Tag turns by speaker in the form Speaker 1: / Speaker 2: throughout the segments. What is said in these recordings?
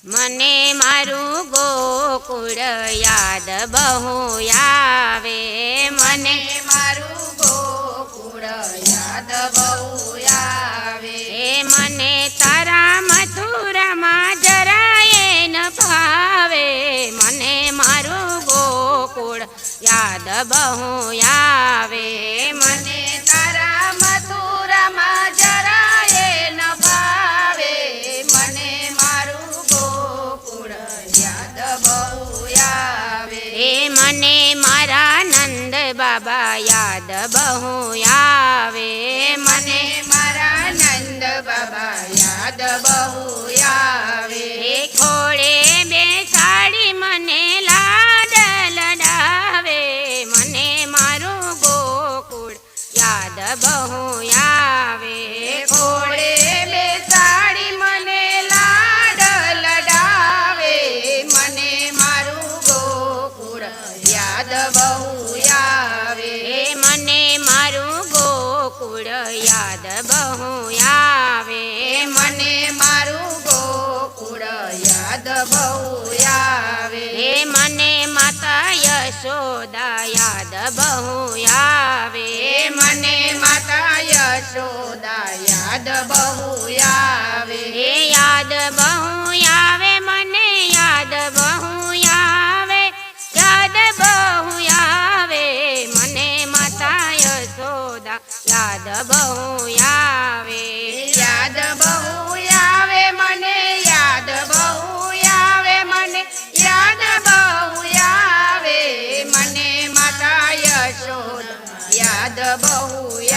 Speaker 1: મને મારું ગોકુળ યાદ બહુ આવે, મને
Speaker 2: મારું ગોકુળ યાદ બહુ આવે.
Speaker 1: મને તારા મથુરામાં જરાય ન ભાવે, મને મારું ગોકુળ યાદ બહુ આવે.
Speaker 2: મને તારા મથુરામાં જરાય ન ભાવે, મને મારું ગોકુળ યાદ બહુ આવે.
Speaker 1: મને મારા નંદ બાબા યાદ બહુ આવે,
Speaker 2: મને મારા નંદ બાબા યાદ બહુ આવે.
Speaker 1: ખોળે બેસાડી મને લાડ લડાવે, મને મારું ગોકુળ યાદ બહુ આવે.
Speaker 2: ખોળે બેસાડી મને લાડ લડાવે, મને મારું ગોકુળ યાદ બહુ આવે.
Speaker 1: મને મારું ગોકુળ યાદ બહુ આવે.
Speaker 2: મને મારું ગોકુળ યાદ બહુ આવે.
Speaker 1: મને માતા યશોદા યાદ બહુ આવે.
Speaker 2: મને માતા યશોદા યાદ બહુ આવે.
Speaker 1: યાદ બહુ આવે, મને યાદ બહુ આવે, યાદ બહુ આવે. મને માતા યશોદા યાદ બહુ આવે.
Speaker 2: યાદ બહુ આવે, મને યાદ બહુ આવે, મને યાદ બહુ આવે. મને માતા યશોદા યાદ બહુ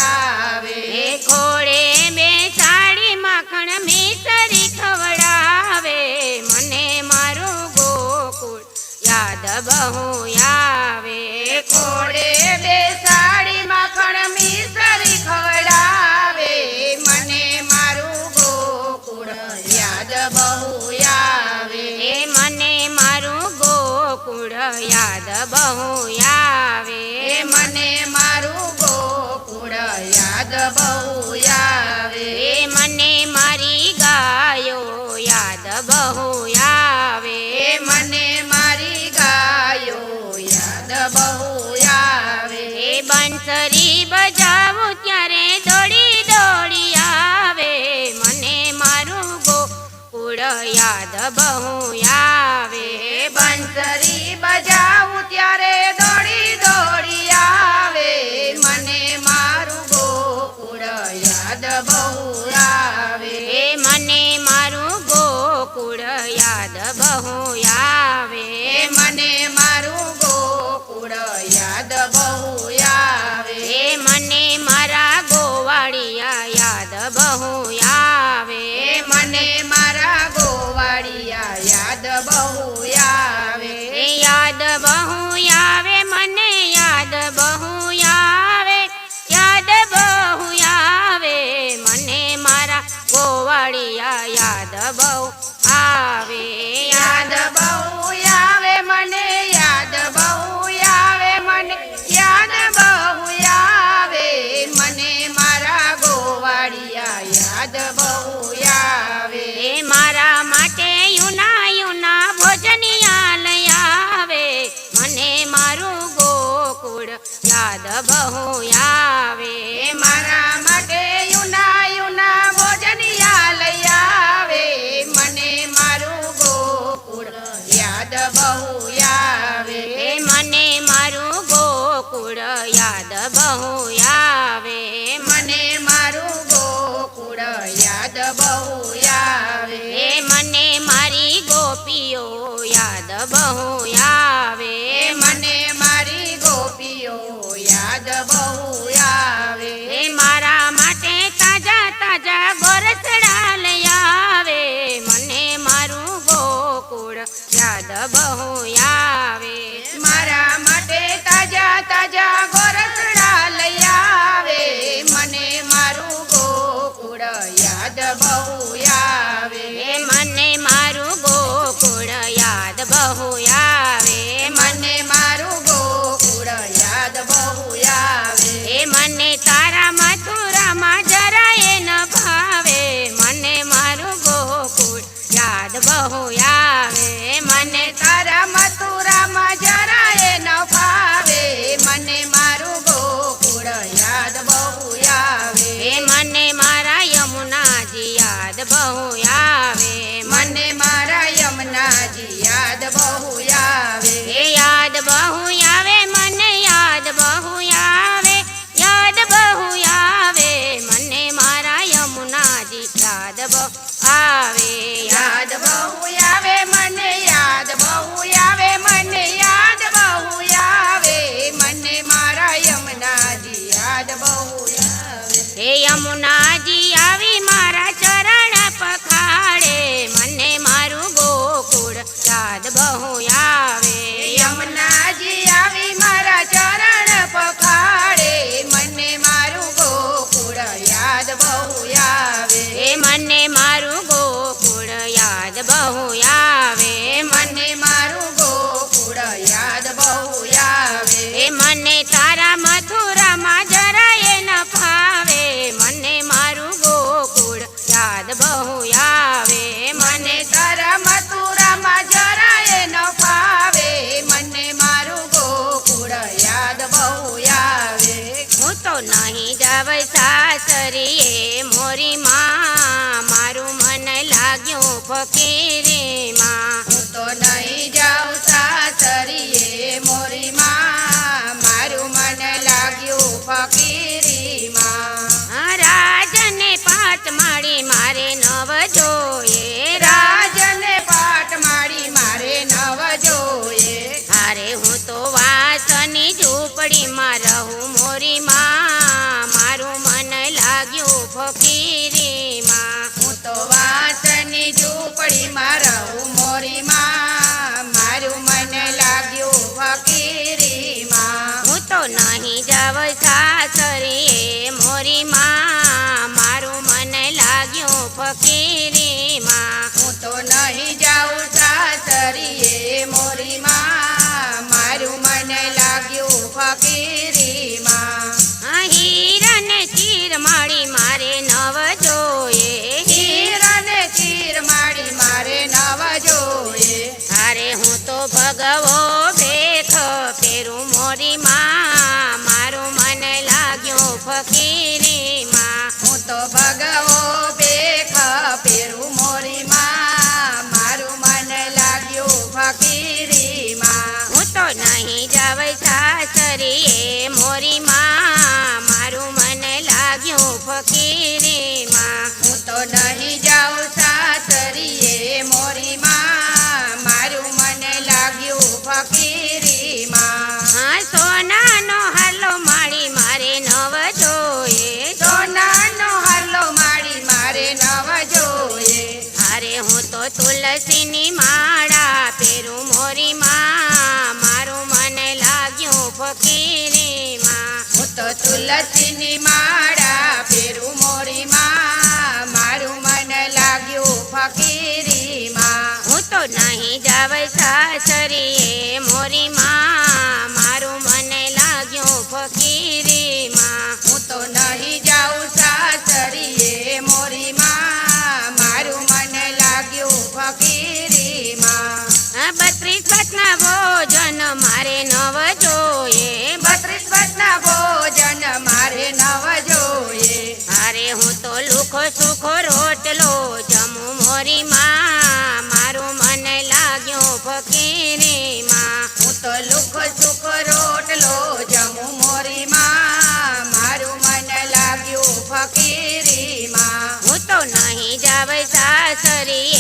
Speaker 2: આવે.
Speaker 1: ખોળે બેસાડી માખણ મિસરી ખવડાવે, મને મારું ગોકુળ યાદ બહુ આવે.
Speaker 2: ખોળે બેસાડી માખણ મિસરી ખવડાવે, મને મારું ગોકુળ યાદ બહુ આવે.
Speaker 1: મને મારું ગોકુળ યાદ બહુ આવે.
Speaker 2: મને મારું ગોકુળ યાદ બહુ આવે.
Speaker 1: મને મારી ગાયો યાદ બહુ આવે.
Speaker 2: મને મારી ગાયો યાદ બહુ આવે.
Speaker 1: બંસરી બજાવું ત્યારે દોડી દોડી આવે, મને મારું ગોકુળ યાદ બહુ આવે.
Speaker 2: બંસરી બજાવું ત્યારે દોડી દોડી આવે, મને મારું ગોકુળ યાદ બહુ આવે.
Speaker 1: મને મારું ગોકુળ યાદ બહુ આવે.
Speaker 2: મને મારું ગોકુળ યાદ બહુ આવે.
Speaker 1: મને મારા ગોવાળિયા યાદ બહુ આવે.
Speaker 2: મને મારા ગોવાળિયા યાદ બહુ આવે.
Speaker 1: યાદ બહુ આવે, મને યાદ બહુ આવે, યાદ બહુ આવે. મને મારા ગોવાળિયા યાદ બહુ આવે.
Speaker 2: યાદ બહુ આવે, મને યાદ બહુ આવે, મને યાદ બહુ આવે. મને મારા ગોવાળિયા યાદ બહુ આવે.
Speaker 1: મારા માટે યુના યુના ભોજનિયા લઈ આવે, મને મારું ગોકુળ યાદ બહુ આવે.
Speaker 2: મારા માટે યુના યુના ભોજનિયા લઈ આવે, મને મારું ગોકુળ યાદ બહુ આવે.
Speaker 1: મને મારું ગોકુળ યાદ બહુ આવે.
Speaker 2: મને મારું ગોકુળ યાદ બહુ આવે.
Speaker 1: મને મારી ગોપીઓ યાદ બહુ આવે.
Speaker 2: મને મારી ગોપીઓ યાદ બહુ આવે.
Speaker 1: મારા માટે તાજા તાજા ગોરસડા લઈ આવે, મને મારું ગોકુળ યાદ બહુ આવે.
Speaker 2: મારા માટે તાજા તાજા ગોરસડા લઈ આવે, મને મારું ગોકુળ યાદ બહુ આવે.
Speaker 1: મને મારું ગોકુળ યાદ બહુ આવે.
Speaker 2: મને મારું ગોકુળ યાદ બહુ આવે.
Speaker 1: મને તારા મથુરામાં જરાય ન ભાવે, મને મારું ગોકુળ યાદ બહુ બહુ આવે.
Speaker 2: મને તારા મથુરામાં જરાય ન ફાવે. મને મારું ગોકુળ યાદ બહુ આવે.
Speaker 1: એ મને મારા યમુનાજી યાદ બહુ આવે.
Speaker 2: મને મારા યમુનાજી યાદ બહુ આવે.
Speaker 1: એ યાદ બહુ આવે, મને યાદ બહુ આવે, યાદ બહુ આવે, મને મારા યમુનાજી યાદ બહુ આવે.
Speaker 2: યાદ બહુ આવે, મને યાદ બહુ આવે, મને યાદ બહુ આવે, મને મારા યમુનાજી યાદ બહુ આવે.
Speaker 1: હે યમુનાજી આવી મારા ચરણ પખાડે, મને મારું ગોકુળ યાદ બહુ આવે.
Speaker 2: યમુનાજી આવી મારા ચરણ પખાડે, મને મારું ગોકુળ યાદ બહુ આવે.
Speaker 1: એ મને મારું ગોકુળ યાદ બહુ આવે.
Speaker 2: મને મારું ગોકુળ યાદ બહુ આવે.
Speaker 1: એ મને તારા મથુરામાં જરાય ન ફાવે, મને મારું ગોકુળ યાદ બહુ આવે.
Speaker 2: મને તારા મથુરામાં જરાય ન ફાવે, મને મારું ગોકુળ યાદ બહુ આવે.
Speaker 1: હું તો નહીં જાવ સાસરીએ મોરી માં, મારું મન લાગ્યું ફકીરીમાં.
Speaker 2: હું તો નહીં જાઉં સાસરીએ મોરી માં, મારું મન લાગ્યું ફકીરીમાં.
Speaker 1: રાજને પાટ માડી મારે નવ જોઈએ.
Speaker 2: રાજને પાટ માડી મારે નવ જોઈએ.
Speaker 1: અરે હું તો વાસની ઝૂંપડીમાં રહું મોરી માં, મારું મન લાગ્યું ફકીરીમાં.
Speaker 2: હું તો વાસની ઝૂંપડીમાં રહું મોરી માં, મારું મન લાગ્યું ફકીરીમાં.
Speaker 1: હું તો નહીં જાવ સાસરીએ મોરી માં, મારું મન લાગ્યું ફકીરીમાં.
Speaker 2: હું તો નહીં જાઉં સાસરીએ મોરી માં, મારું મન લાગ્યું ફકીરીમાં.
Speaker 1: હીરન ચીર માડી મારે નવ જોઈએ.
Speaker 2: હીરાને ચીર માડી મારે નવ જોઈએ.
Speaker 1: અરે હું તો ભગવો ભેખ પેરું મોરી માં, મારું મન લાગ્યું ફકીરીમાં.
Speaker 2: હું તો ભગવો ભેખ પેરું મોરી માં, મારું મન લાગ્યું ફકીરીમાં.
Speaker 1: હું તો નહીં જાવ સાસરીએ મોરી માં, મારું મન લાગ્યું ફકીરીમાં.
Speaker 2: હું તો નહીં જાઉં સાસરીએ મોરી માં, મારું મન લાગ્યું ફકીરીમાં.
Speaker 1: સોનાનો હાલો માડી મારે નવ જોઈએ.
Speaker 2: સોનાનો હાલો માડી મારે નવ જોઈએ.
Speaker 1: અરે હું તો તુલસીની માળા પેરું મોરી માં, મારું મન લાગ્યું ફકીરીમાં.
Speaker 2: હું તો તુલસીની માળા પેરું મોરી માં, મારું મન લાગ્યું ફકીરીમાં.
Speaker 1: હું તો નહીં જાવ સાસરીએ મોરી માં, મારું મન લાગ્યું ફકીરીમાં.
Speaker 2: હું તો નહીં જાઉં સાસરીએ મોરી માં, મારું મન લાગ્યું ફકીરીમાં.
Speaker 1: 32 વર્ષના ભોજન મારે નવ જોઈએ.
Speaker 2: 32 વર્ષના ભોજન મારે નવ જોઈએ.
Speaker 1: અરે હું તો લુખો સુખો રોટલો જમું મોરી માં, મારું મન લાગ્યું ફકીરીમાં.
Speaker 2: હું તો લુખ સુખ રોટલો જમું મોરી માં, મારું મન લાગ્યું ફકીરીમાં.
Speaker 1: હું તો નહીં જાવ સાસરીએ